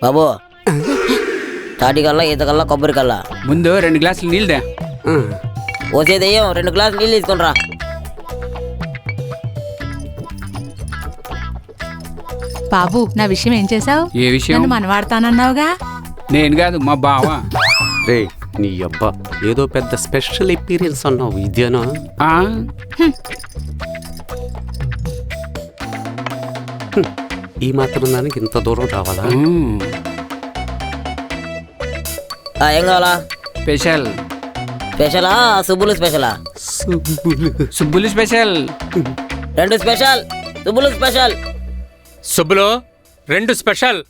బాబు తాటికల్లా ఈతకల్లా కొబ్బరికల్లా ముందు 2 గ్లాసులు నీళ్ళదే. ఓసే దెయ్యం 2 గ్లాసులు నీళ్ళు తీసుకుని రా. బాబు నా విషయం ఏం చేసావు? ఏ విషయం? నన్ను మనవాడతానన్నావుగా. నేను కాదు, మా బావ. రే నీ అబ్బా ఏదో పెద్ద స్పెషల్ ఎక్స్పీరియన్స్ అన్నావు, ఇదేనా? ఆ? ఈ మాత్రం దానికి ఇంత దూరం రావాలా? ఏం కావాలా? స్పెషల్. స్పెషలా సుబ్బులు స్పెషలా? Subbulu special. 2 special Subbulu special. Subbulu 2 special.